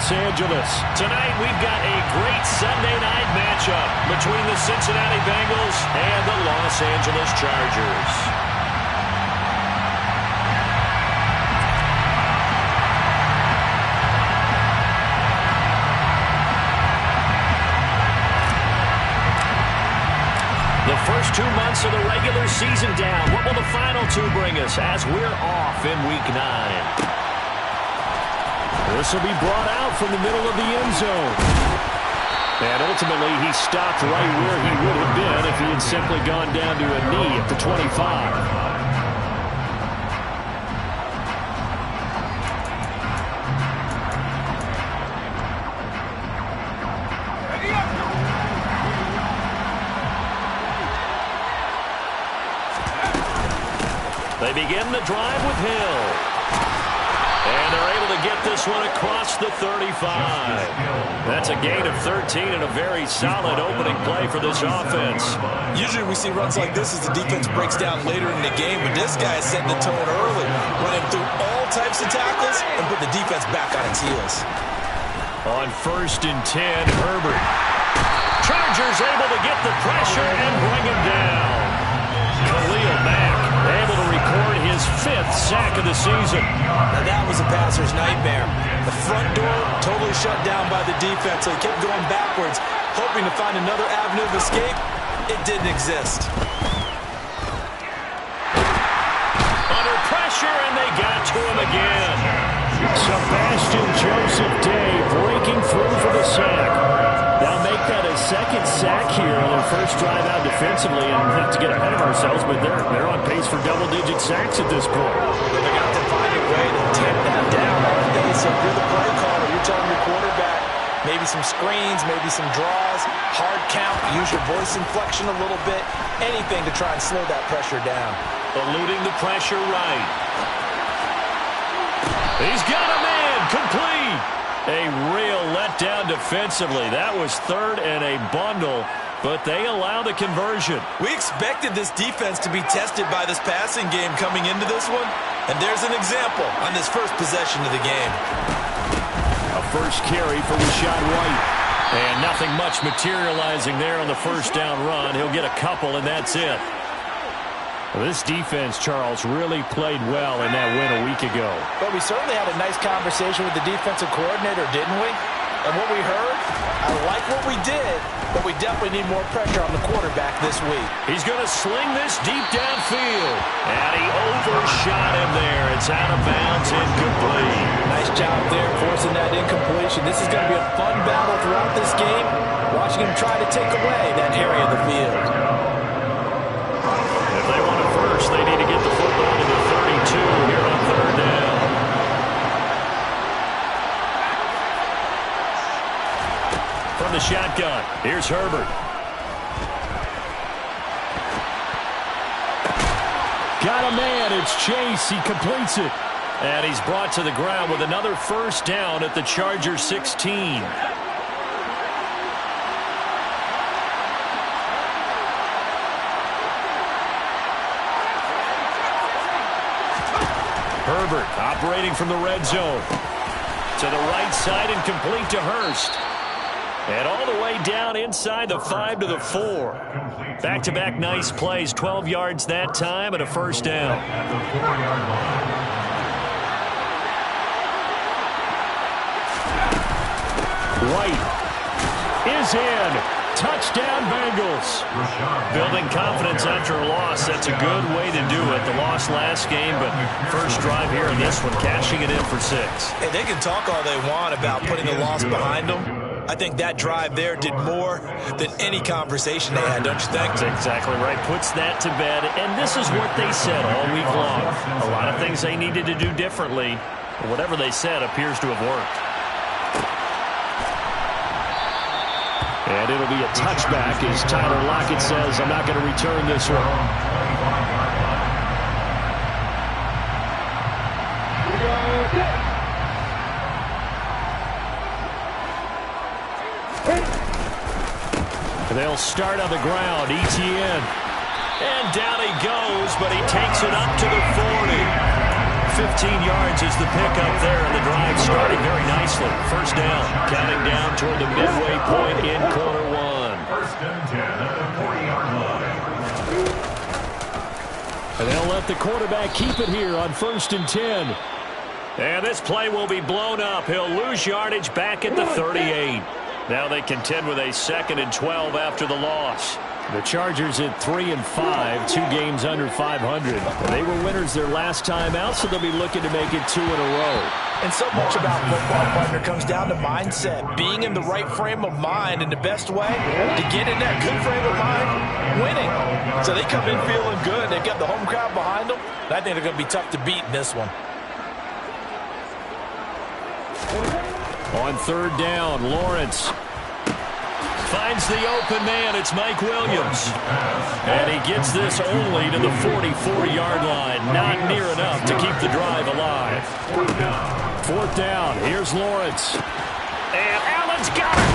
Los Angeles. Tonight we've got a great Sunday night matchup between the Cincinnati Bengals and the Los Angeles Chargers. The first 2 months of the regular season down. What will the final 2 bring us as we're off in Week 9? This will be brought out from the middle of the end zone. And ultimately, he stopped right where he would have been if he had simply gone down to a knee at the 25. They begin the drive with Hill. And they're able to get this one across the 35. That's a gain of 13 and a very solid opening play for this offense. Usually we see runs like this as the defense breaks down later in the game, but this guy is setting the tone early, running through all types of tackles and put the defense back on its heels. On 1st and 10, Herbert. Chargers able to get the pressure and bring him down. Khalil Mack able to record his 5th sack of the season. Now that was a passer's nightmare. The front door totally shut down by the defense, so he kept going backwards, hoping to find another avenue of escape. It didn't exist. Under pressure, and they got to him again. Sebastian Joseph Day breaking through for the sack. They'll make that a 2nd sack here on their first drive out defensively, and not to get ahead of ourselves, but they're on pace for double-digit sacks at this point. They're going to have to find a way to tamp that down. So if you're the play caller, you're telling your quarterback maybe some screens, maybe some draws, hard count, use your voice inflection a little bit, anything to try and slow that pressure down. Eluding the pressure right. He's got a man, complete. A real letdown defensively. That was 3rd and a bundle, but they allow the conversion. We expected this defense to be tested by this passing game coming into this one, and there's an example on this first possession of the game. A first carry for Rachaad White. And nothing much materializing there on the first down run. He'll get a couple, and that's it. Well, this defense, Charles, really played well in that win a week ago. But we certainly had a nice conversation with the defensive coordinator, didn't we? And what we heard, I like what we did, but we definitely need more pressure on the quarterback this week. He's going to sling this deep downfield. And he overshot him there. It's out of bounds, incomplete. Nice job there forcing that incompletion. This is going to be a fun battle throughout this game, watching him try to take away that area of the field. If they want it first, they need to get the football to the 32 here on 3rd down. From the shotgun, here's Herbert. Got a man, it's Chase, he completes it. And he's brought to the ground with another first down at the Chargers 16. Herbert operating from the red zone. To the right side and complete to Hurst. And all the way down inside the 5 to the 4. Back-to-back nice plays. 12 yards that time and a first down. White is in. Touchdown, Bengals. Building confidence after a loss. That's a good way to do it. The loss last game, but first drive here in this one, cashing it in for 6. Hey, they can talk all they want about putting the loss behind them. I think that drive there did more than any conversation they had, don't you think? That's exactly right. Puts that to bed, and this is what they said all week long. A lot of things they needed to do differently. Whatever they said appears to have worked. And it'll be a touchback as Tyler Lockett says, I'm not going to return this one. They'll start on the ground. Etienne. And down he goes, but he takes it up to the 40. 15 yards is the pickup there, and the drive starting very nicely. First down, counting down toward the midway point in quarter one. First and 10 at the 40-yard line. And they'll let the quarterback keep it here on 1st and 10. And this play will be blown up. He'll lose yardage back at the 38. Now they contend with a 2nd and 12 after the loss. The Chargers at 3-5, 2 games under 500. They were winners their last time out, so they'll be looking to make it 2 in a row. And so much about football, partner, comes down to mindset. Being in the right frame of mind, and the best way to get in that good frame of mind, winning. So they come in feeling good. They've got the home crowd behind them. And I think they're going to be tough to beat in this one. On 3rd down, Lawrence finds the open man. It's Mike Williams. And he gets this only to the 44-yard line. Not near enough to keep the drive alive. 4th down. Here's Lawrence. And Allen's got it.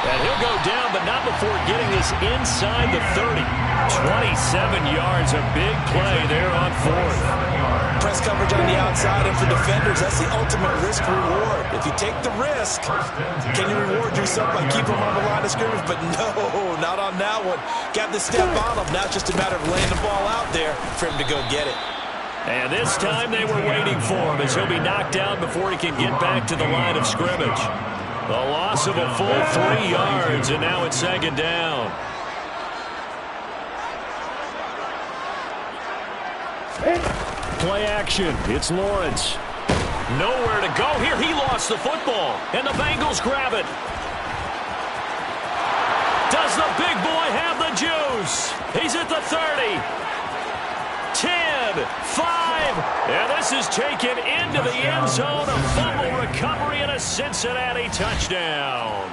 And he'll go down, but not before getting this inside the 30. 27 yards, a big play there on 4th. Press coverage on the outside, and for defenders, that's the ultimate risk-reward. If you take the risk, can you reward yourself by keeping them on the line of scrimmage? But no, not on that one. Got to step on him. Now it's just a matter of laying the ball out there for him to go get it. And this time they were waiting for him as he'll be knocked down before he can get back to the line of scrimmage. The loss of a full 3 yards, and now it's 2nd down. Play action. It's Lawrence. Nowhere to go here. He lost the football, and the Bengals grab it. Does the big boy have the juice? He's at the 30. 10, 5, and this is taken into the end zone. A fumble recovery and a Cincinnati touchdown.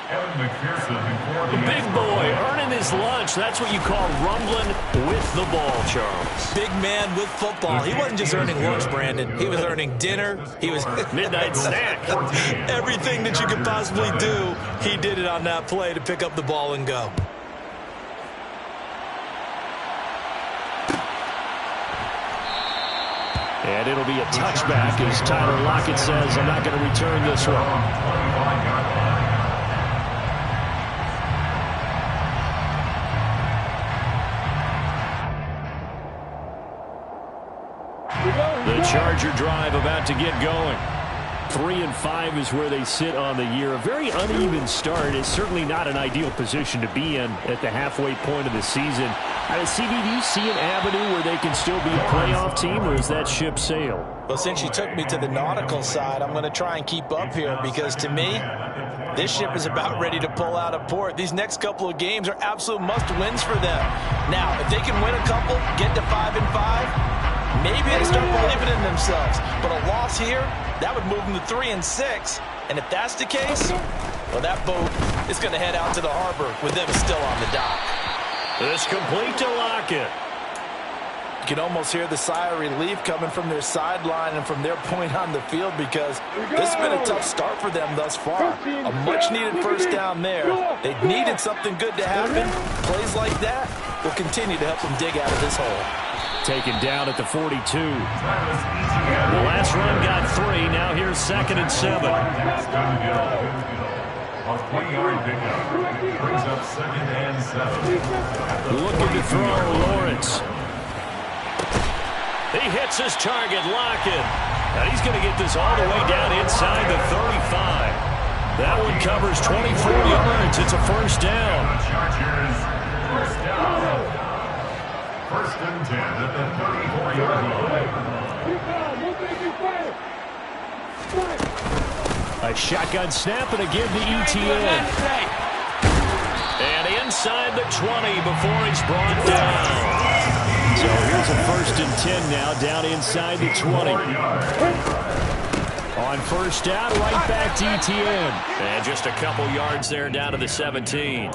The big boy earning his lunch. That's what you call rumbling with the ball, Charles. Big man with football. He wasn't just earning lunch, Brandon. He was earning dinner. He was midnight snack. Everything that you could possibly do, he did it on that play to pick up the ball and go. And it'll be a touchback as Tyler Lockett says, I'm not going to return this one. The Charger drive about to get going. 3-5 is where they sit on the year. A very uneven start. Is certainly not an ideal position to be in at the halfway point of the season. CB, do you see an avenue where they can still be a playoff team, or is that ship sailed? Well, since you took me to the nautical side, I'm going to try and keep up here because, to me, this ship is about ready to pull out of port. These next couple of games are absolute must-wins for them. Now, if they can win a couple, get to 5-5, maybe they start believing in themselves. But a loss here, that would move them to 3-6. And if that's the case, well, that boat is going to head out to the harbor with them still on the dock. This complete to Lockett. You can almost hear the sigh of relief coming from their sideline and from their point on the field because this has been a tough start for them thus far. A much-needed first down there. They needed something good to happen. Plays like that will continue to help them dig out of this hole. Taken down at the 42. The last run got 3. Now here's 2nd and 7. A 3-yard pickup brings up 2nd and 7. Looking to throw Lawrence. He hits his target, Lockett. And he's going to get this all the way down inside the 35. That one covers 24 yards. It's a first down. Chargers, first down. 1st and 10 at the 34-yard line. A shotgun snap and again to ETN. And inside the 20 before he's brought down. So here's a 1st and 10 now, down inside the 20. On first down, right back to ETN. And just a couple yards there down to the 17.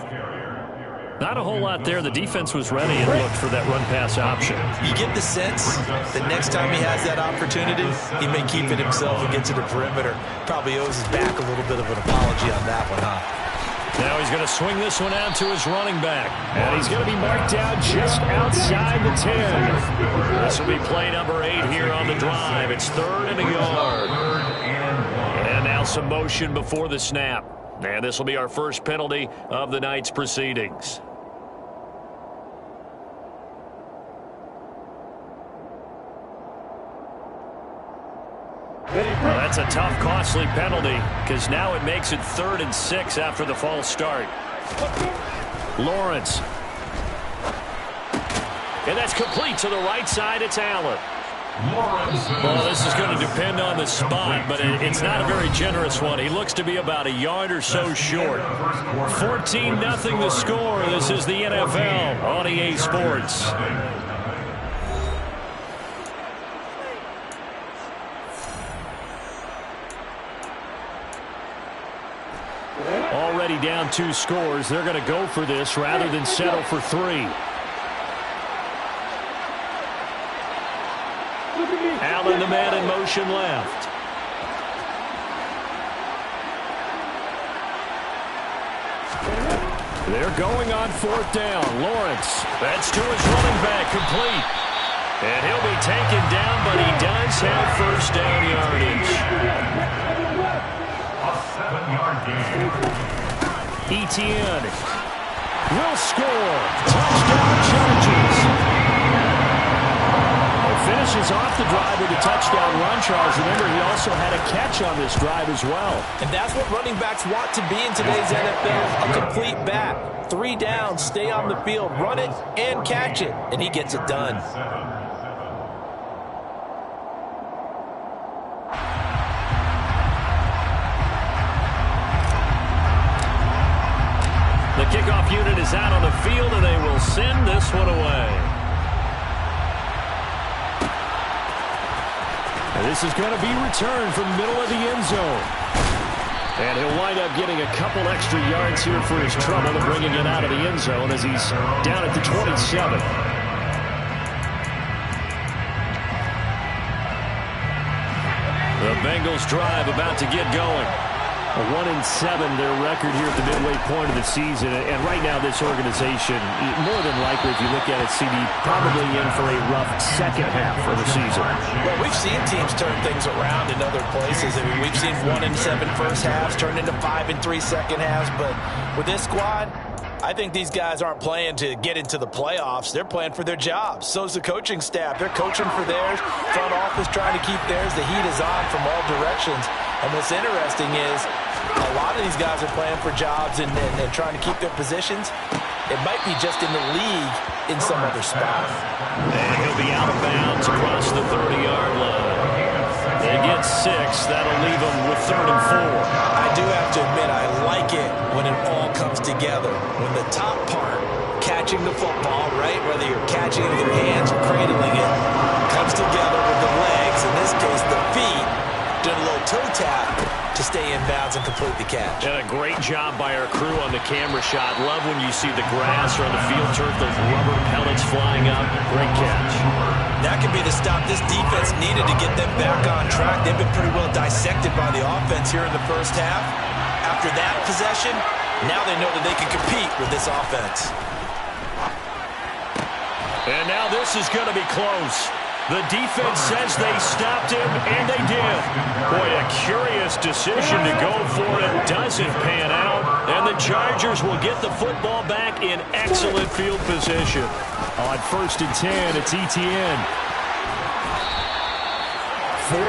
Not a whole lot there. The defense was ready and looked for that run-pass option. You get the sense that next time he has that opportunity, he may keep it himself and get to the perimeter. Probably owes his back a little bit of an apology on that one, huh? Now he's going to swing this one out to his running back. And he's going to be marked down just outside the 10. This will be play number 8 here on the drive. It's 3rd and a yard. And now some motion before the snap. And this will be our first penalty of the night's proceedings. Well, that's a tough, costly penalty because now it makes it 3rd and 6 after the false start. Lawrence. And that's complete to the right side. It's Allen. Well, this is going to depend on the spot, but it's not a very generous one. He looks to be about a yard or so short. 14-0 the score. This is the NFL on EA Sports. Already down 2 scores. They're going to go for this rather than settle for 3. Allen, the man in motion left. They're going on 4th down. Lawrence. That's to his running back, complete. And he'll be taken down, but he does have first down yardage. A 7-yard gain. Etienne will score. Touchdown Chargers. Finishes off the drive with a touchdown run, Charles. Remember, he also had a catch on this drive as well. And that's what running backs want to be in today's NFL, a complete back. 3 downs, stay on the field, run it, and catch it. And he gets it done. The kickoff unit is out on the field, and they will send this one away. And this is going to be returned from the middle of the end zone. And he'll wind up getting a couple extra yards here for his trouble and bringing it out of the end zone as he's down at the 27. The Bengals drive about to get going. A 1-7 their record here at the midway point of the season. And right now this organization, more than likely if you look at it, CD, probably in for a rough second half of the season. Well, we've seen teams turn things around in other places. I mean, we've seen 1-7 first halves turn into 5-3 second halves. But with this squad, I think these guys aren't playing to get into the playoffs. They're playing for their jobs. So's the coaching staff. They're coaching for theirs. Front office trying to keep theirs. The heat is on from all directions. And what's interesting is a lot of these guys are playing for jobs and trying to keep their positions. It might be just in the league in some other spot. And he'll be out of bounds across the 30-yard line. They get 6. That'll leave them with 3rd and 4. I do have to admit, I like it when it all comes together. When the top part, catching the football, right, whether you're catching it with your hands or cradling it, comes together with the legs, in this case the feet, doing a little toe tap to stay in bounds and complete the catch. And a great job by our crew on the camera shot. Love when you see the grass or on the field turf, those rubber pellets flying up. Great catch. That could be the stop this defense needed to get them back on track. They've been pretty well dissected by the offense here in the first half. After that possession, now they know that they can compete with this offense. And now this is going to be close. The defense says they stopped him, and they did. Boy, a curious decision to go for it. Doesn't pan out, and the Chargers will get the football back in excellent field position. On 1st and 10, it's Etienne. 49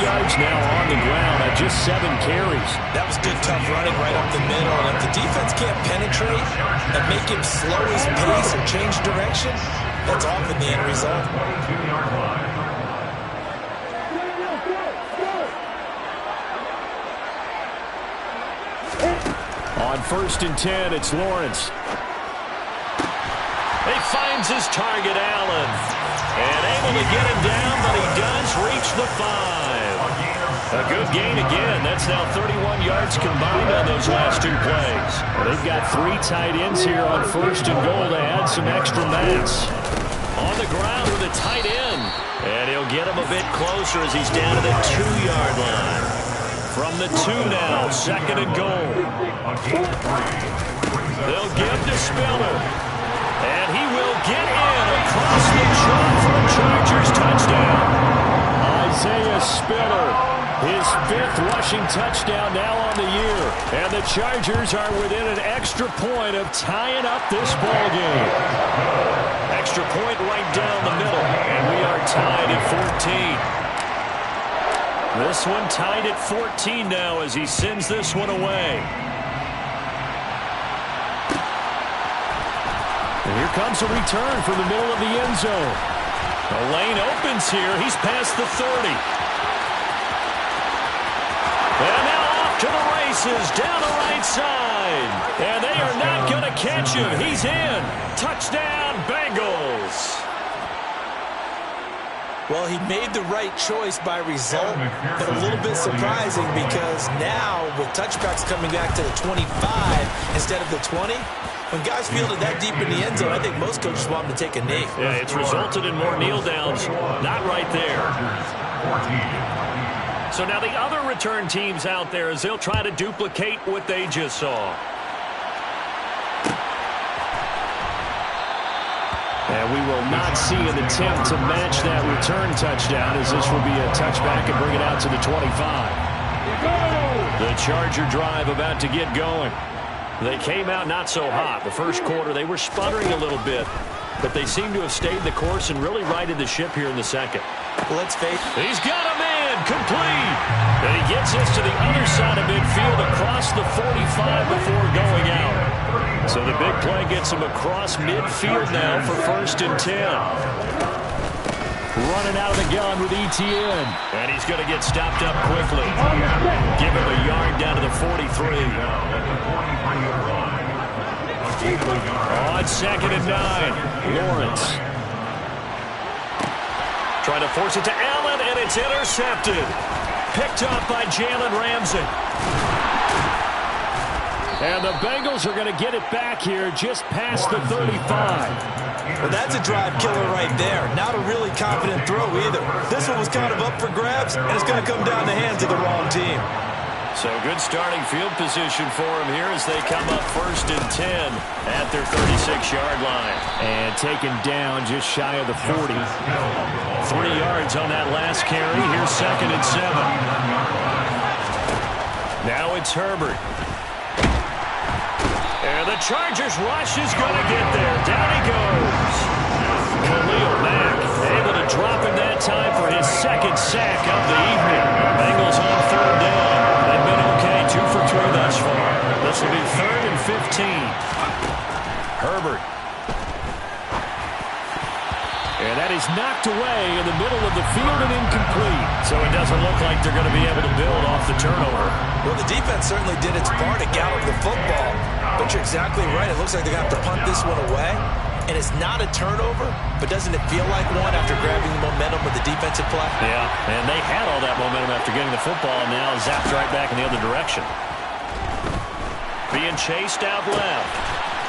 yards now on the ground at just 7 carries. That was good, tough running right up the middle. And if the defense can't penetrate and make him slow his pace or change direction, that's often the end result. On 1st and 10, it's Lawrence. He finds his target, Allen. And able to get him down, but he does reach the 5. A good gain again. That's now 31 yards combined on those last 2 plays. Well, they've got 3 tight ends here on 1st and goal to add some extra mass. On the ground with a tight end. And he'll get him a bit closer as he's down to the 2-yard line. From the 2 now, 2nd and goal. They'll give to Spiller. And he will get in across the chalk for a Chargers touchdown. Isaiah Spiller, his 5th rushing touchdown now on the year. And the Chargers are within an extra point of tying up this ball game. Extra point right down the middle. And we are tied at 14. This one tied at 14 now as he sends this one away. And here comes a return from the middle of the end zone. The lane opens here. He's past the 30. And now off to the races down the right side. And they are not going to catch him. He's in. Touchdown, Bengals. Well, he made the right choice by result, but a little bit surprising because now with touchbacks coming back to the 25 instead of the 20, when guys fielded that deep in the end zone, I think most coaches want them to take a knee. Yeah, it's resulted in more kneel downs. Not right there. So now the other return teams out there as they'll try to duplicate what they just saw. And we will not see an attempt to match that return touchdown as this will be a touchback and bring it out to the 25. The Charger drive about to get going. They came out not so hot. The first quarter, they were sputtering a little bit, but they seem to have stayed the course and really righted the ship here in the second. Well, let's face it. He's got a man, complete. And he gets us to the other side of midfield across the 45 before going out. So the big play gets him across midfield now for 1st and 10. Running out of the gun with Etienne. And he's going to get stopped up quickly. Give him a yard down to the 43. On 2nd and 9, Lawrence. Trying to force it to Allen, and it's intercepted. Picked up by Jalen Ramsey. And the Bengals are going to get it back here just past the 35. Well, that's a drive killer right there. Not a really confident throw either. This one was kind of up for grabs, and it's going to come down the hands of the wrong team. So good starting field position for him here as they come up 1st and 10 at their 36-yard line. And taken down just shy of the 40. 3 yards on that last carry. Here's 2nd and 7. Now it's Herbert. And the Chargers rush is going to get there. Down he goes. Khalil Mack able to drop him that time for his 2nd sack of the evening. Bengals on 3rd down. They've been okay, 2 for 3 thus far. This will be 3rd and 15. Herbert. And that is knocked away in the middle of the field and incomplete. So it doesn't look like they're going to be able to build off the turnover. Well, the defense certainly did its part to gallop the football. But you're exactly right. It looks like they're going to have to punt this one away. And it's not a turnover, but doesn't it feel like one after grabbing the momentum with the defensive play? Yeah, and they had all that momentum after getting the football, and now zapped right back in the other direction. Being chased out left.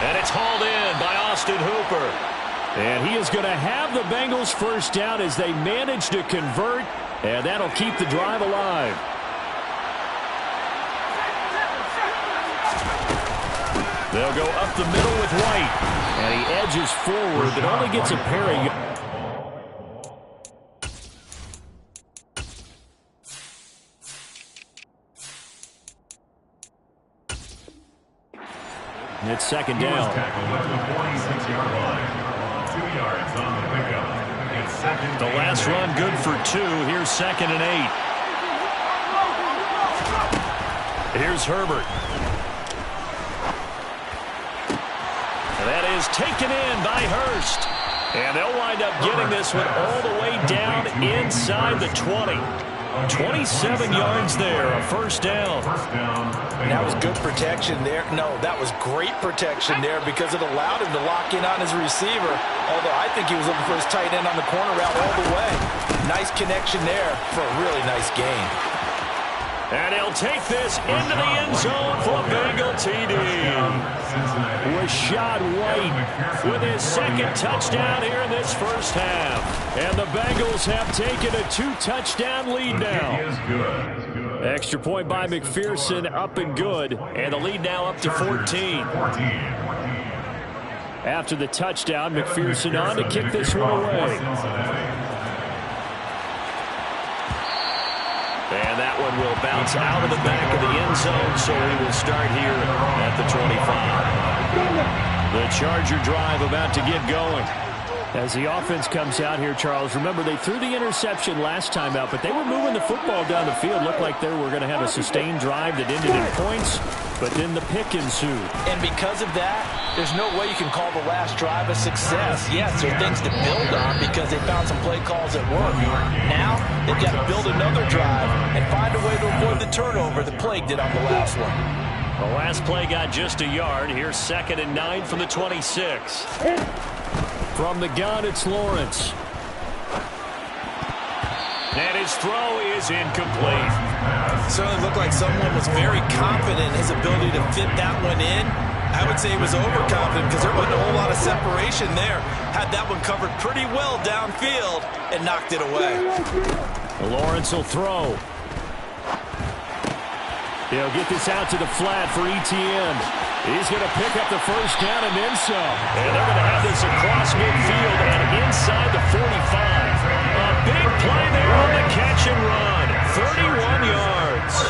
And it's hauled in by Austin Hooper. And he is going to have the Bengals 1st down as they manage to convert, and that'll keep the drive alive. They'll go up the middle with White. And he edges forward, but only gets a pair of yards. It's 2nd down. The last run good for 2. Here's 2nd and 8. Here's Herbert. And that is taken in by Hurst. And they'll wind up getting this one all the way down inside the 20. 27 yards there, a 1st down. And that was good protection there. No, that was great protection there because it allowed him to lock in on his receiver. Although I think he was looking for his tight end on the corner route all the way. Nice connection there for a really nice gain. And he'll take this into the end zone for a Bengal TD. Rachaad White with his 2nd touchdown here in this 1st half. And the Bengals have taken a 2-touchdown lead now. Extra point by McPherson, up and good. And the lead now up to 14. After the touchdown, McPherson on to kick this one away. And that one will bounce out of the back of the end zone, so we will start here at the 25. The Charger drive about to get going. As the offense comes out here, Charles, remember they threw the interception last time out, but they were moving the football down the field. Looked like they were going to have a sustained drive that ended in points, but then the pick ensued. And because of that, there's no way you can call the last drive a success. Yes, there are things to build on because they found some play calls that work. Now, they've got to build another drive and find a way to avoid the turnover that plagued it on the last one. The last play got just a yard. Here's 2nd and 9 from the 26. From the gun, it's Lawrence. And his throw is incomplete. Certainly looked like someone was very confident in his ability to fit that one in. I would say he was overconfident because there wasn't a whole lot of separation there. Had that one covered pretty well downfield and knocked it away. Lawrence will throw. He'll get this out to the flat for Etienne. He's going to pick up the first down and then some. And they're going to have this across midfield and inside the 45. A big play there on the catch and run. 31 yards.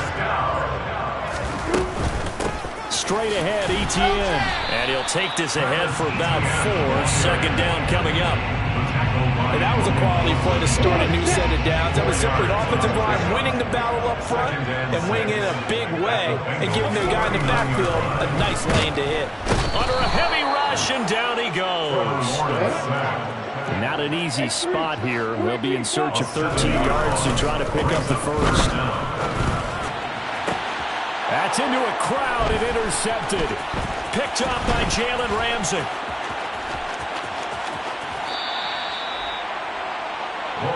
Straight ahead, Etienne. And he'll take this ahead for about 4. 2nd down coming up. And that was a quality play to start a new set of downs. That was simply an offensive line winning the battle up front and winning in a big way and giving their guy in the backfield a nice lane to hit. Under a heavy rush, and down he goes. Not an easy spot here. They'll be in search of 13 yards to try to pick up the first. That's into a crowd and intercepted. Picked off by Jalen Ramsey.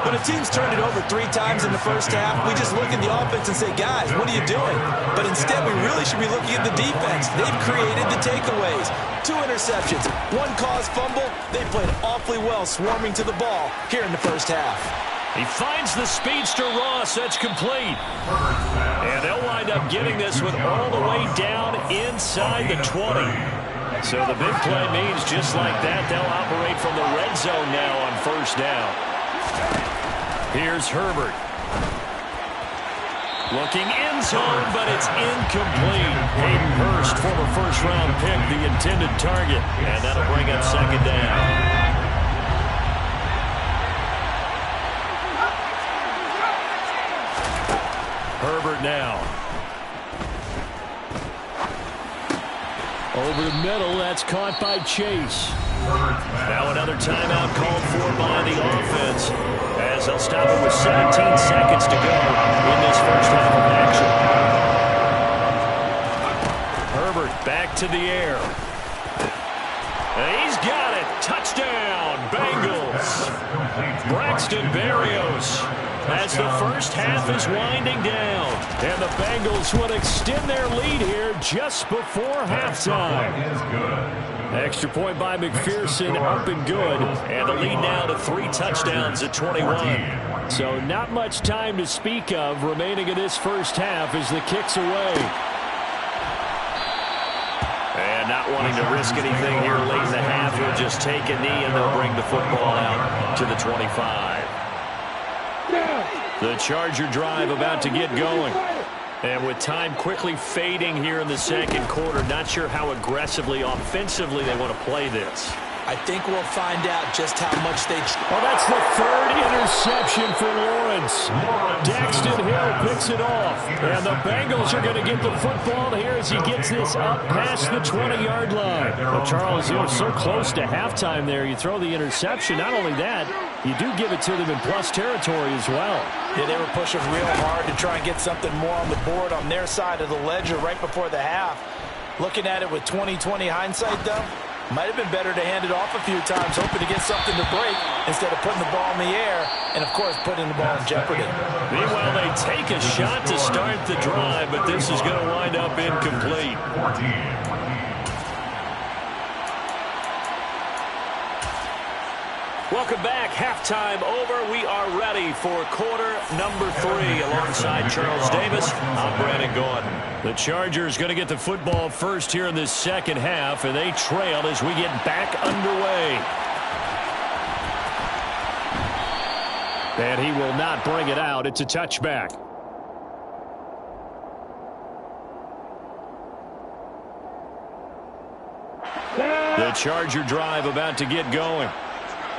When a team's turned it over 3 times in the first half, we just look at the offense and say, guys, what are you doing? But instead, we really should be looking at the defense. They've created the takeaways. 2 interceptions, 1 caused fumble. They played awfully well swarming to the ball here in the first half. He finds the speedster Ross. That's complete. And they'll wind up getting this one all the way down inside the 20. So the big play means just like that, they'll operate from the red zone now on first down. Here's Herbert. Looking end zone, but it's incomplete. Hayden Hurst, former first-round pick, the intended target. And that'll bring up 2nd down. Herbert now. Over the middle, that's caught by Chase. Now another timeout called for by the offense as they'll stop it with 17 seconds to go in this first half of action. Herbert back to the air. He's got it. Touchdown, Bengals. Braxton Berrios as the first half is winding down. And the Bengals would extend their lead here just before halftime. Extra point by McPherson, up and good. And the lead now to 3 touchdowns at 21. So not much time to speak of remaining in this first half as the kick's away. And not wanting to risk anything here late in the half, he'll just take a knee and they'll bring the football out to the 25. The Charger drive about to get going. And with time quickly fading here in the second quarter, not sure how aggressively, offensively they want to play this. I think we'll find out just how much they... Oh, that's the 3rd interception for Lawrence. Daxton Hill picks it off. And the Bengals are going to get the football here as he gets this up past the 20-yard line. Well, Charles, you were so close to halftime there. You throw the interception. Not only that, you do give it to them in plus territory as well. Yeah, they were pushing real hard to try and get something more on the board on their side of the ledger right before the half. Looking at it with 20/20 hindsight, though, might have been better to hand it off a few times, hoping to get something to break instead of putting the ball in the air and, of course, putting the ball in jeopardy. Meanwhile, they take a shot to start the drive, but this is going to wind up incomplete. Welcome back. Halftime over. We are ready for quarter number 3. Alongside Charles Davis, I'm Brandon Gordon. The Chargers going to get the football first here in this second half, and they trail as we get back underway. And he will not bring it out. It's a touchback. The Charger drive about to get going.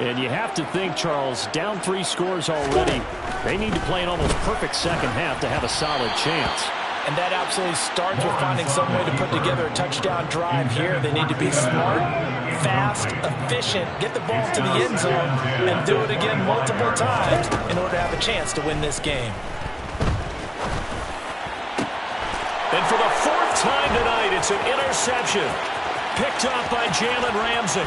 And you have to think, Charles, down 3 scores already. They need to play an almost perfect second half to have a solid chance. And that absolutely starts with finding some way to put together a touchdown drive here. They need to be smart, fast, efficient, get the ball to the end zone, and do it again multiple times in order to have a chance to win this game. And for the 4th time tonight, it's an interception. Picked off by Jalen Ramsey.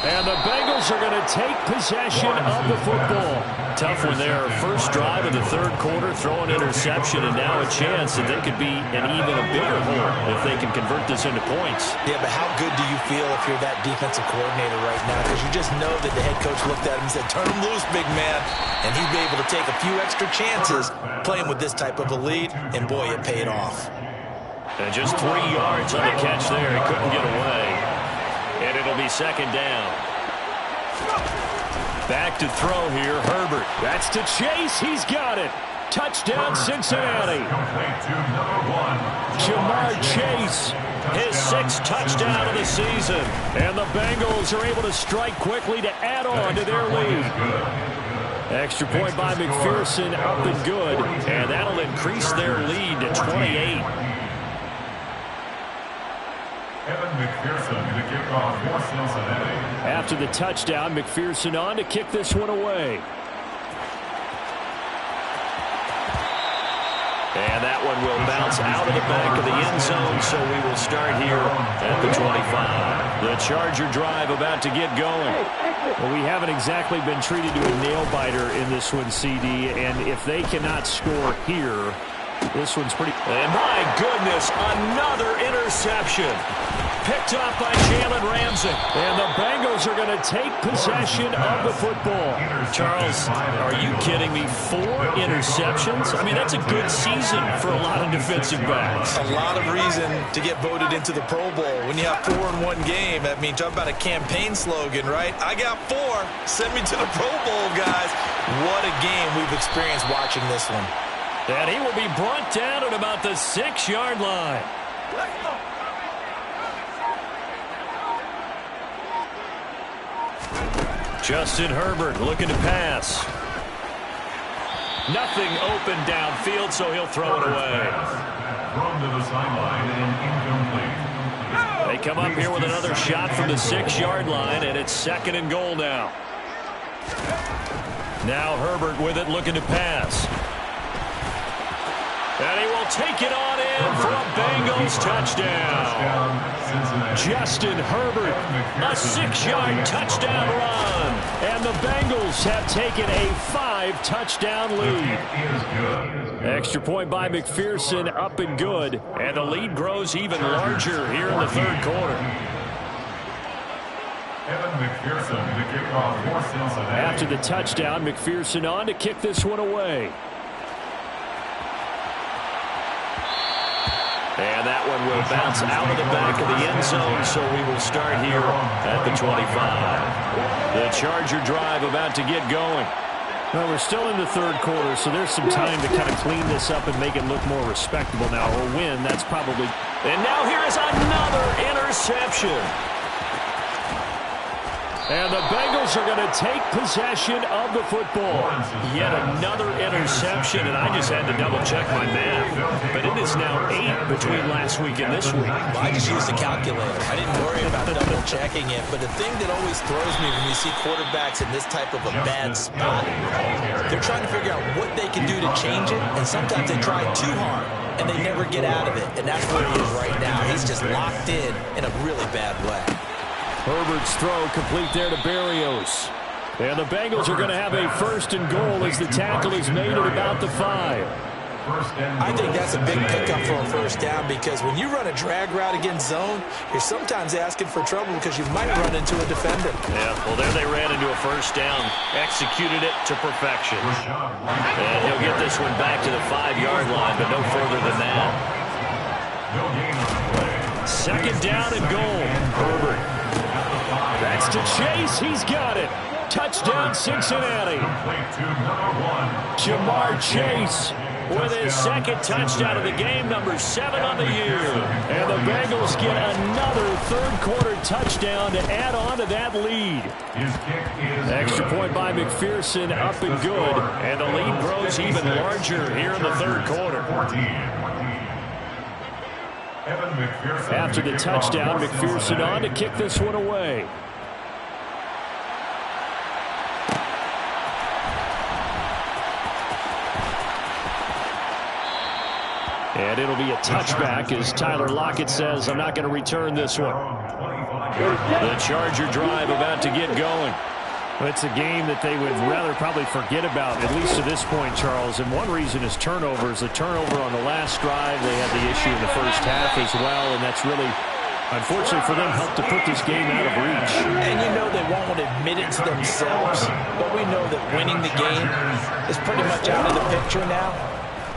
And the Bengals are going to take possession of the football. Tough one there. First drive of the 3rd quarter, throw an interception, and now a chance that they could be in even a bigger hole if they can convert this into points. Yeah, but how good do you feel if you're that defensive coordinator right now? Because you just know that the head coach looked at him and said, turn him loose, big man. And he'd be able to take a few extra chances playing with this type of a lead, and boy, it paid off. And just 3 yards on the catch there. He couldn't get away. And it'll be second down. Back to throw here, Herbert. That's to Chase. He's got it. Touchdown, Cincinnati. Jamar Chase, his 6th touchdown of the season. And the Bengals are able to strike quickly to add on to their lead. Extra point by McPherson, up and good. And that'll increase their lead to 28. Evan McPherson to kick off for Cincinnati. After the touchdown, McPherson on to kick this one away. And that one will bounce out of the back of the end zone, so we will start here at the 25. The Charger drive about to get going. Well, we haven't exactly been treated to a nail-biter in this one, CD, and if they cannot score here, this one's pretty... And my goodness, another interception. Picked up by Jalen Ramsey. And the Bengals are going to take possession of the football. Charles, are you kidding me? 4 interceptions? I mean, that's a good season for a lot of defensive backs. A lot of reason to get voted into the Pro Bowl. When you have 4 in one game, I mean, talk about a campaign slogan, right? I got 4. Send me to the Pro Bowl, guys. What a game we've experienced watching this one. And he will be brought down at about the 6-yard line. Justin Herbert looking to pass. Nothing open downfield, so he'll throw it away. Thrown to the sideline and incomplete. They come up here with another shot from the 6-yard line, and it's 2nd and goal now. Now Herbert with it, looking to pass. And he will take it on in for a Bengals touchdown. Justin Herbert, a 6-yard touchdown run. and the Bengals have taken a 5-touchdown lead. Extra point by McPherson, up and good. And the lead grows even larger here in the 3rd quarter. Evan McPherson to kick off for Cincinnati. After the touchdown, McPherson on to kick this one away. And that one will bounce out of the back of the end zone, so we will start here at the 25. The Charger drive about to get going. Well, we're still in the 3rd quarter, so there's some time to kind of clean this up and make it look more respectable now. Or win, that's probably... And now here is another interception. And the Bengals are going to take possession of the football. Yet another interception, and I just had to double-check my math. But it is now 8 between last week and this week. Well, I just used the calculator. I didn't worry about double-checking it. But the thing that always throws me when you see quarterbacks in this type of a bad spot, they're trying to figure out what they can do to change it, and sometimes they try too hard, and they never get out of it. And that's where he is right now. He's just locked in a really bad way. Herbert's throw complete there to Berrios. And the Bengals are going to have a 1st and goal as the tackle is made at about the 5. I think that's a big pickup for a first down because when you run a drag route against zone, you're sometimes asking for trouble because you might run into a defender. Yeah, well, there they ran into a first down, executed it to perfection. And he'll get this one back to the 5-yard line, but no further than that. Second down and goal. Herbert. That's to Chase. He's got it. Touchdown, Cincinnati. Jamar Chase with his second touchdown of the game, number 7 on the year. And the Bengals get another third-quarter touchdown to add on to that lead. Extra point by McPherson, up and good. And the lead grows even larger here in the third quarter. After the touchdown, McPherson on to kick this one away. And it'll be a touchback as Tyler Lockett says, I'm not going to return this one. The Charger drive about to get going. Well, it's a game that they would rather probably forget about, at least to this point, Charles. And one reason is turnovers. The turnover on the last drive, they had the issue in the first half as well. And that's really, unfortunately for them, helped to put this game out of reach. And you know they won't admit it to themselves. But we know that winning the game is pretty much out of the picture now.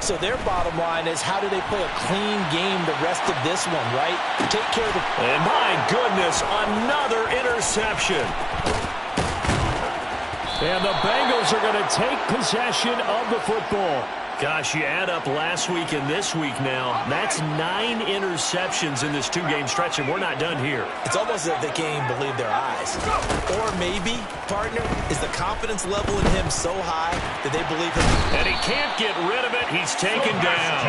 So their bottom line is, how do they play a clean game the rest of this one, right? Take care of the... And my goodness, another interception. And the Bengals are going to take possession of the football. Gosh, you add up last week and this week now. That's 9 interceptions in this 2-game stretch, and we're not done here. It's almost as if they can't even believe their eyes. Or maybe, partner, is the confidence level in him so high that they believe him. And he can't get rid of it. He's taken down.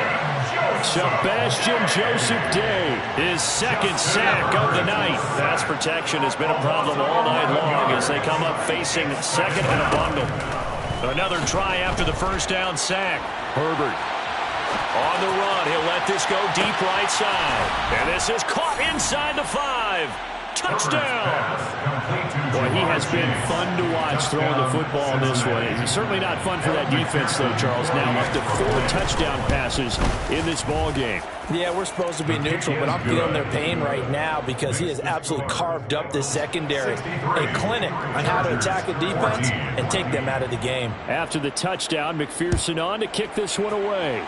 Sebastian Joseph Day, his second sack of the night. Pass protection has been a problem all night long as they come up facing second and a bundle. Another try after the first down sack. Herbert on the run. He'll let this go deep right side. And this is caught inside the 5. Touchdown. Boy, he has been fun to watch throwing the football this way. It's certainly not fun for that defense, though, Charles. Now up to 4 touchdown passes in this ball game. Yeah, we're supposed to be neutral, but I'm feeling their pain right now because he has absolutely carved up this secondary. A clinic on how to attack a defense and take them out of the game. After the touchdown, McPherson on to kick this one away.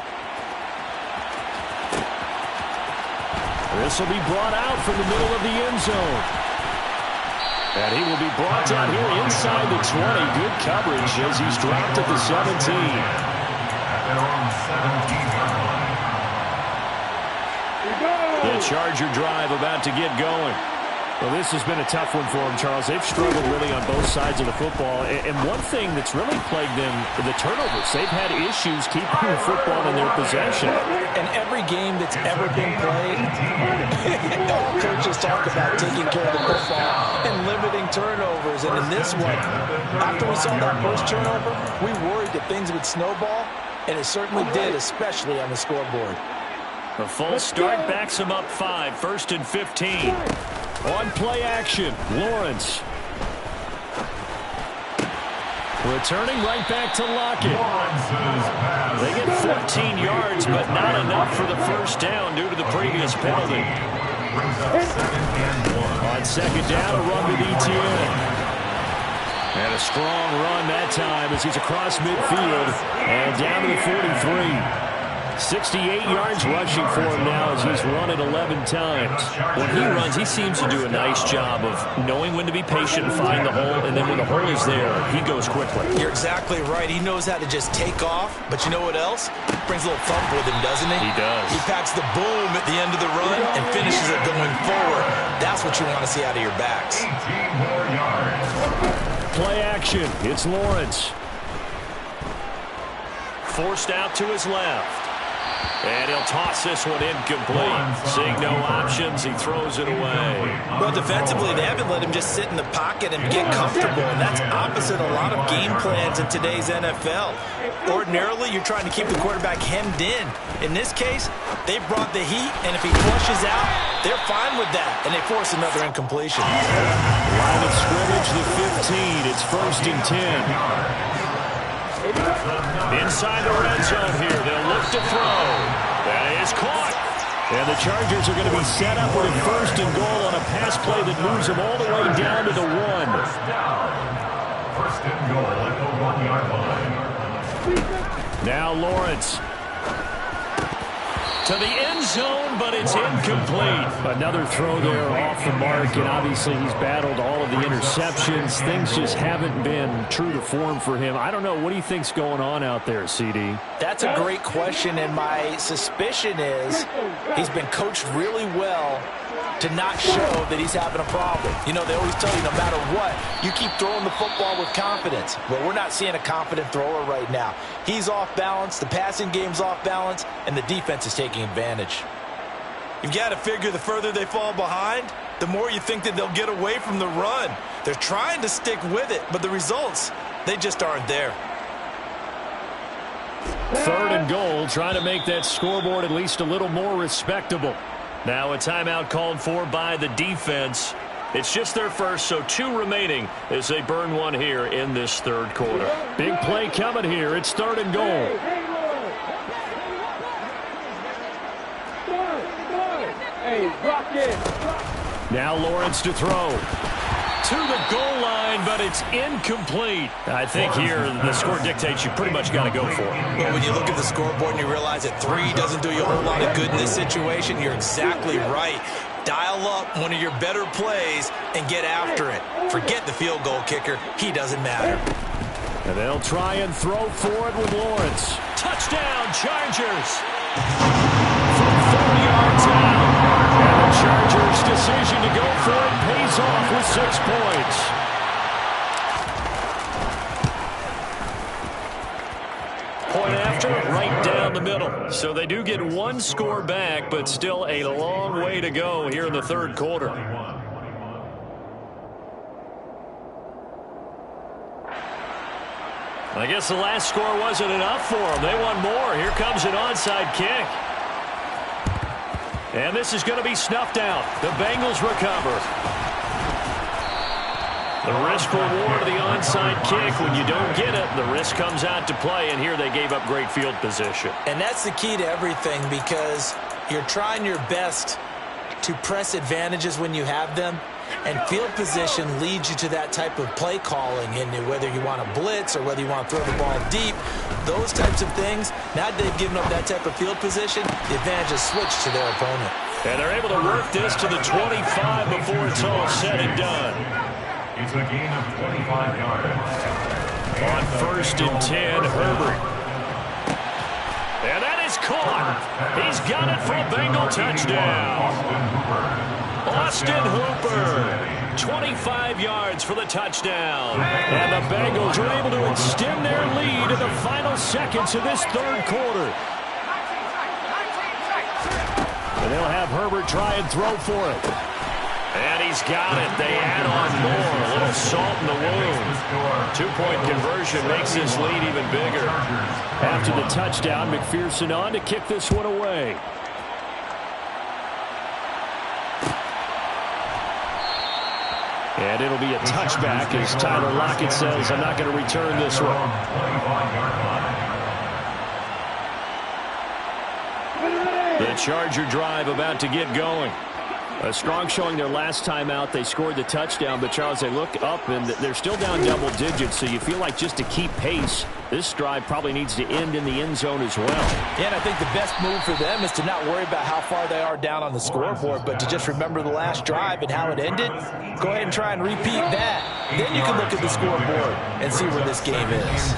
This will be brought out from the middle of the end zone. And he will be brought down here inside the 20. Good coverage as he's dropped at the 17. The Charger drive about to get going. Well, this has been a tough one for them, Charles. They've struggled really on both sides of the football. And one thing that's really plagued them, the turnovers. They've had issues keeping the football in their possession. And every game that's ever been played, all coaches talk about taking care of the football and limiting turnovers. And in this one, after we saw that first turnover, we worried that things would snowball, and it certainly did, especially on the scoreboard. A false start backs him up 5, 1st and 15. On play action, Lawrence. Returning right back to Lockett. They get 14 yards, but not enough for the first down due to the previous penalty. On second down, a run with Etienne. And a strong run that time as he's across midfield and down to the 43. 68 yards rushing for him now as he's run it 11 times. When he runs, he seems to do a nice job of knowing when to be patient and find the hole, and then when the hole is there, he goes quickly. You're exactly right. He knows how to just take off, but you know what else? Brings a little thump with him, doesn't he? He does. He packs the boom at the end of the run and finishes it going forward. That's what you want to see out of your backs. 18 more yards. Play action. It's Lawrence. Forced out to his left. And he'll toss this one incomplete. Seeing no options, he throws it away. Well, defensively, they haven't let him just sit in the pocket and get comfortable. And that's opposite a lot of game plans in today's NFL. Ordinarily, you're trying to keep the quarterback hemmed in. In this case, they brought the heat, and if he flushes out, they're fine with that. And they force another incompletion. Line of scrimmage, the 15. It's 1st and 10. Inside the red zone here. They'll look set to throw. That is caught. And the Chargers are going to be set up with a 1st and goal on a pass play that moves them all the way down to the 1. First down. 1st and goal at the 1-yard line. Now Lawrence. To the end zone, but it's incomplete. Another throw there off the mark, and obviously he's battled all of the interceptions. Things just haven't been true to form for him. I don't know. What do you think's going on out there, CD? That's a great question, and my suspicion is he's been coached really well to not show that he's having a problem. You know, they always tell you no matter what, you keep throwing the football with confidence. Well, we're not seeing a confident thrower right now. He's off balance, the passing game's off balance, and the defense is taking advantage. You've got to figure the further they fall behind, the more you think that they'll get away from the run. They're trying to stick with it, but the results, they just aren't there. 3rd and goal, trying to make that scoreboard at least a little more respectable. Now a timeout called for by the defense. It's just their first, so 2 remaining as they burn one here in this 3rd quarter. Big play coming here. It's 3rd and goal. Now Lawrence to throw. To the goal line, but it's incomplete. I think here the score dictates you pretty much got to go for it. Well, when you look at the scoreboard and you realize that 3 doesn't do you a whole lot of good in this situation, you're exactly right. Dial up one of your better plays and get after it. Forget the field goal kicker. He doesn't matter. And they'll try and throw for it with Lawrence. Touchdown, Chargers. From 4 yards out. And the Chargers' decision to go for it pays off with 6 points. Point after, right down the middle. So they do get 1 score back, but still a long way to go here in the 3rd quarter. I guess the last score wasn't enough for them. They want more. Here comes an onside kick. And this is going to be snuffed out. The Bengals recover. The risk reward of the onside kick. When you don't get it, the risk comes out to play, and here they gave up great field position. And that's the key to everything, because you're trying your best to press advantages when you have them, and field position leads you to that type of play calling, and whether you want to blitz or whether you want to throw the ball deep, those types of things. Now that they've given up that type of field position, the advantage is switched to their opponent. And they're able to work this to the 25 before it's all said and done. It's a gain of 25 yards. On 1st and 10, Herbert. And that is caught. He's got it for a Bengal touchdown. Austin Hooper, 25 yards for the touchdown. And the Bengals are able to extend their lead in the final seconds of this 3rd quarter. And they'll have Herbert try and throw for it. And he's got it. They add on more. A little salt in the wound. 2-point conversion makes this lead even bigger. After the touchdown, McPherson on to kick this one away. And it'll be a touchback as Tyler Lockett says, I'm not going to return this one. The Charger drive about to get going. A strong showing their last time out. They scored the touchdown, but Charles, they look up and they're still down double digits, so you feel like just to keep pace, this drive probably needs to end in the end zone as well. Yeah, and I think the best move for them is to not worry about how far they are down on the scoreboard, but to just remember the last drive and how it ended. Go ahead and try and repeat that. Then you can look at the scoreboard and see where this game is.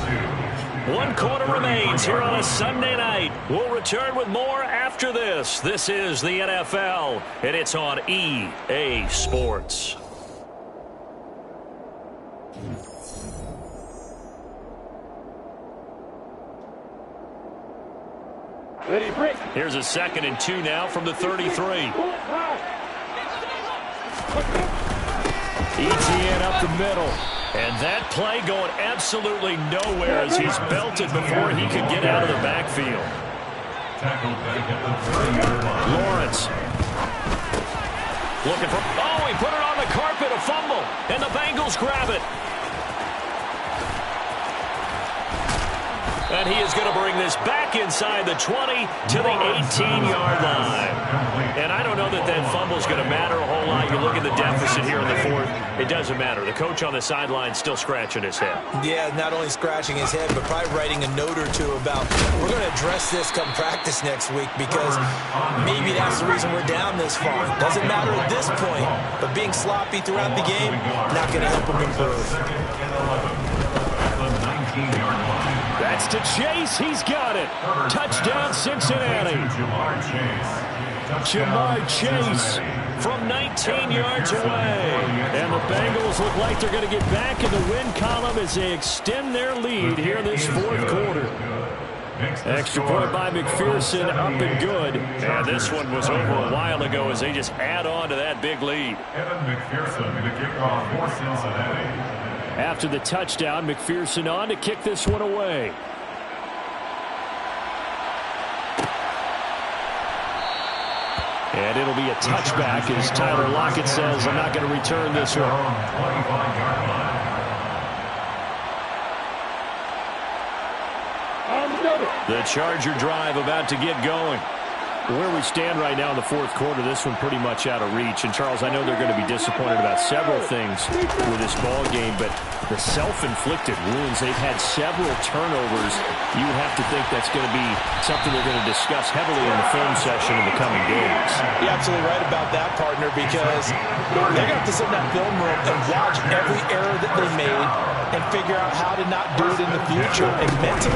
1 quarter remains here on a Sunday night. We'll return with more after this. This is the NFL, and it's on EA Sports. Here's a 2nd and 2 now from the 33. ETN up the middle. And that play going absolutely nowhere as he's belted before he could get out of the backfield. Lawrence. Looking for, oh, he put it on the carpet, a fumble, and the Bengals grab it. And he is going to bring this back inside the 20 to the 18-yard line. And I don't know that that fumble is going to matter a whole lot. You look at the deficit here in the fourth. It doesn't matter. The coach on the sideline still scratching his head. Yeah, not only scratching his head, but probably writing a note or two about, we're going to address this come practice next week because maybe that's the reason we're down this far. Doesn't matter at this point, but being sloppy throughout the game, not going to help him improve. That's to Chase. He's got it. Touchdown, Cincinnati. Ja'Marr Chase from 19 yards away. And the Bengals look like they're going to get back in the win column as they extend their lead here in this fourth quarter. Extra point by McPherson, up and good. And this one was over a while ago as they just add on to that big lead. Evan McPherson, the kickoff for Cincinnati. After the touchdown, McPherson on to kick this one away. And it'll be a touchback as Tyler Lockett says, I'm not going to return this one. 25-yard line. The Charger drive about to get going. Where we stand right now in the fourth quarter, this one pretty much out of reach. And, Charles, I know they're going to be disappointed about several things with this ball game, but the self-inflicted wounds, they've had several turnovers. You would have to think that's going to be something they're going to discuss heavily in the film session in the coming days. You're absolutely right about that, partner, because they're going to have to sit in that film room and watch every error that they made and figure out how to not do it in the future. And mentally,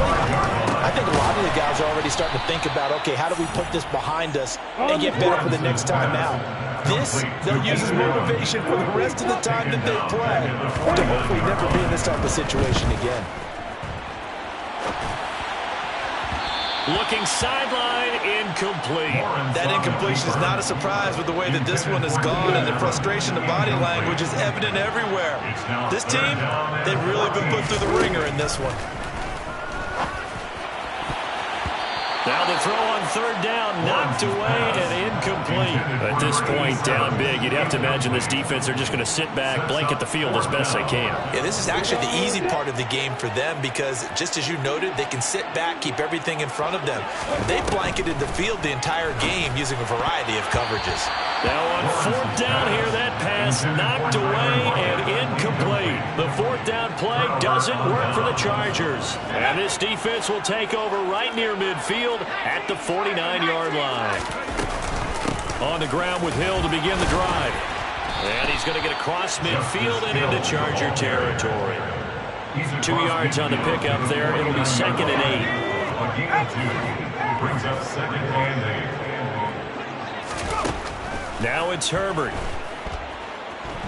I think a lot of the guys are already starting to think about, okay, how do we put this behind us and get better for the next time out? This, they'll use as motivation for the rest of the time that they play to hopefully never be in this type of situation again. Looking sideline, incomplete. That incompletion is not a surprise with the way that this one has gone, and the frustration, the body language is evident everywhere. This team, they've really been put through the ringer in this one. Now the throw on third down, knocked away and incomplete. At this point, down big, you'd have to imagine this defense, they're just going to sit back, blanket the field as best they can. Yeah, this is actually the easy part of the game for them because, just as you noted, they can sit back, keep everything in front of them. They blanketed the field the entire game using a variety of coverages. Now on fourth down here, that pass knocked away and incomplete. The fourth down play doesn't work for the Chargers. And this defense will take over right near midfield at the 49-yard line. On the ground with Hill to begin the drive. And he's going to get across midfield and into Charger territory. 2 yards on the pickup there. It'll be 2nd and 8. Brings up 2nd and 8. Now it's Herbert.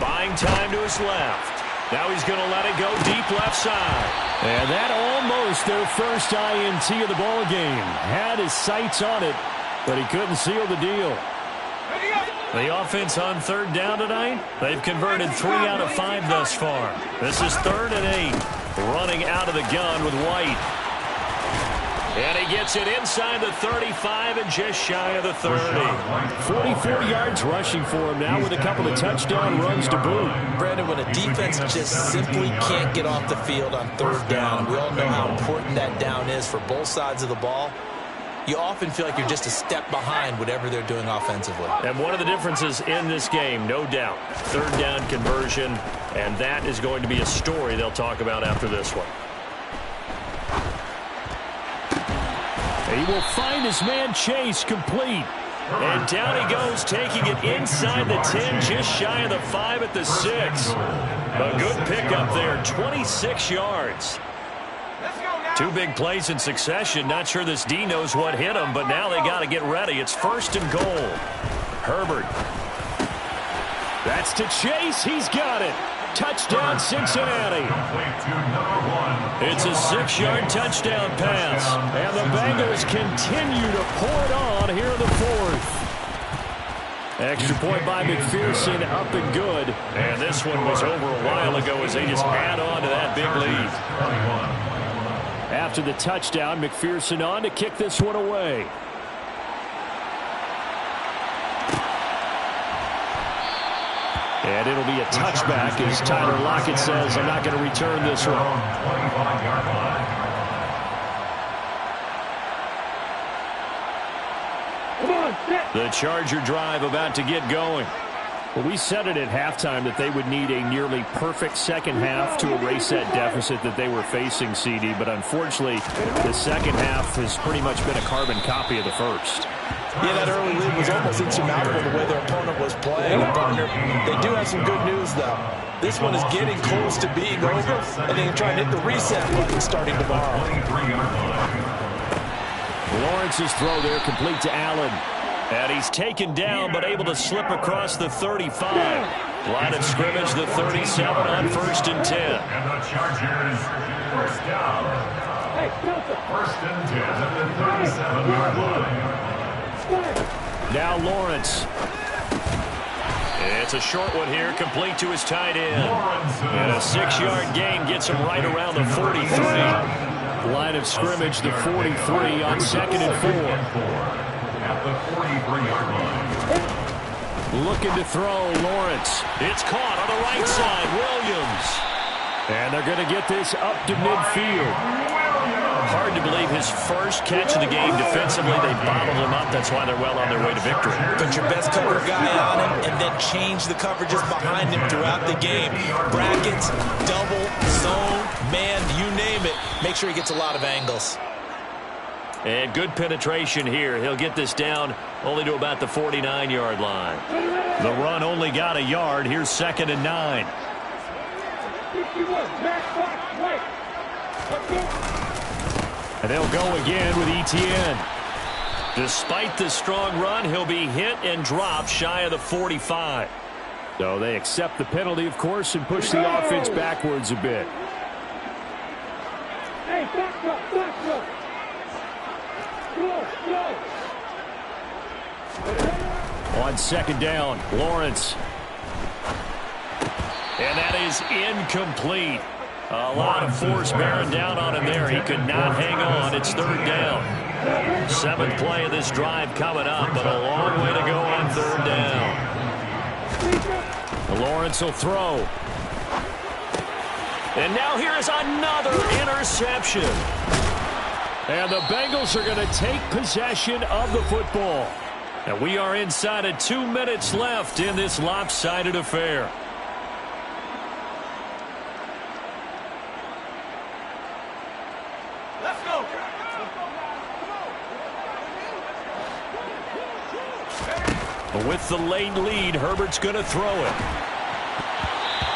Buying time to his left. Now he's going to let it go deep left side. And that almost their first INT of the ball game. Had his sights on it, but he couldn't seal the deal. The offense on third down tonight, they've converted 3 out of 5 thus far. This is 3rd and 8. Running out of the gun with White. And he gets it inside the 35 and just shy of the 30. 44 yards rushing for him now with a couple of touchdown runs to boot. Brandon, when a defense just simply can't get off the field on third down, we all know how important that down is for both sides of the ball. You often feel like you're just a step behind whatever they're doing offensively. And one of the differences in this game, no doubt, third down conversion, and that is going to be a story they'll talk about after this one. He will find his man Chase complete. And down he goes, taking it inside the 10, just shy of the 5 at the 6. A good pickup there, 26 yards. 2 big plays in succession. Not sure this D knows what hit him, but now they got to get ready. It's 1st and goal. Herbert. That's to Chase. He's got it. Touchdown, Cincinnati. It's a 6-yard touchdown pass. And the Bengals continue to pour it on here in the fourth. Extra point by McPherson, up and good. And this one was over a while ago as they just add on to that big lead. After the touchdown, McPherson on to kick this one away. And it'll be a touchback as Tyler Lockett says, I'm not going to return this one. The Charger drive about to get going. Well, we said it at halftime that they would need a nearly perfect second half to erase that deficit that they were facing, CD. But unfortunately, the second half has pretty much been a carbon copy of the first. Yeah, that early lead was almost insurmountable the way their opponent was playing. And partner, they do have some good news, though. This one is getting close to being over, and they can try and hit the reset button starting tomorrow. Lawrence's throw there complete to Allen. And he's taken down, but able to slip across the 35. Line of scrimmage, the 37 on 1st and 10. And the Chargers, first down. First and 10 at the 37-yard line. Now Lawrence. It's a short one here, complete to his tight end. And a 6-yard gain gets him right around the 43. Line of scrimmage, the 43 on 2nd and 4. At the 43-yard line. Looking to throw, Lawrence. It's caught on the right side, Williams. And they're going to get this up to midfield. Hard to believe his first catch of the game defensively. They bottled him up. That's why they're well on their way to victory. Put your best cover guy on him and then change the coverages behind him throughout the game. Brackets, double, zone, man, you name it. Make sure he gets a lot of angles. And good penetration here. He'll get this down only to about the 49-yard line. The run only got a yard. Here's 2nd and 9. And they'll go again with Etienne. Despite the strong run, he'll be hit and dropped shy of the 45. So they accept the penalty, of course, and push the offense backwards a bit. Hey, back up. On 2nd down, Lawrence. And that is incomplete. A lot of force bearing down on him there. He could not hang on. It's 3rd down. 7th play of this drive coming up, but a long way to go on 3rd down. Lawrence will throw. And now here's another interception. And the Bengals are going to take possession of the football. And we are inside of 2 minutes left in this lopsided affair. Let's go. With the late lead, Herbert's going to throw it.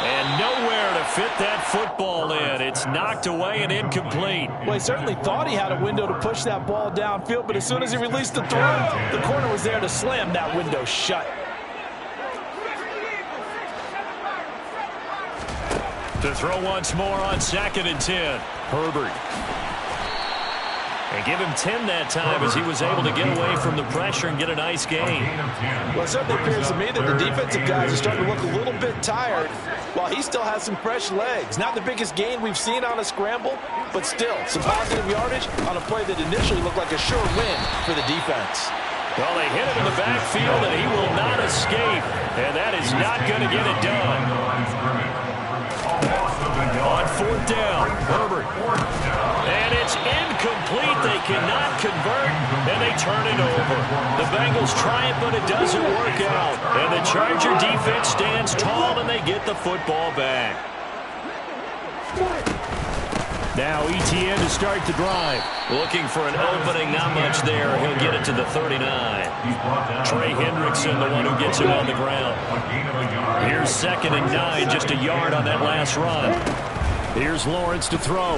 And nowhere to fit that football in. It's knocked away and incomplete. Well, he certainly thought he had a window to push that ball downfield, but as soon as he released the throw, the corner was there to slam that window shut. To throw once more on 2nd and 10. Herbert. And give him 10 that time as he was able to get away from the pressure and get a nice gain. Well, it certainly appears to me that the defensive guys are starting to look a little bit tired while he still has some fresh legs. Not the biggest gain we've seen on a scramble, but still some positive yardage on a play that initially looked like a sure win for the defense. Well, they hit him in the backfield, and he will not escape. And that is not going to get it done. On 4th down, Herbert. And it's incomplete. They cannot convert, and they turn it over. The Bengals try it, but it doesn't work out. And the Charger defense stands tall, and they get the football back. Now Etienne to start the drive. Looking for an opening, not much there. He'll get it to the 39. Trey Hendrickson, the one who gets him on the ground. Here's 2nd and 9, just a yard on that last run. Here's Lawrence to throw.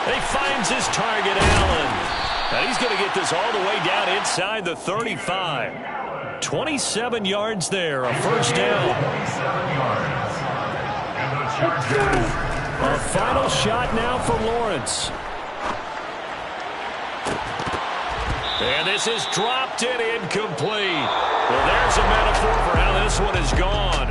He finds his target, Allen. And he's going to get this all the way down inside the 35. 27 yards there, a 1st down. 27 yards. And the Chargers. A final shot now for Lawrence. And this is dropped and incomplete. Well, there's a metaphor for how this one is gone.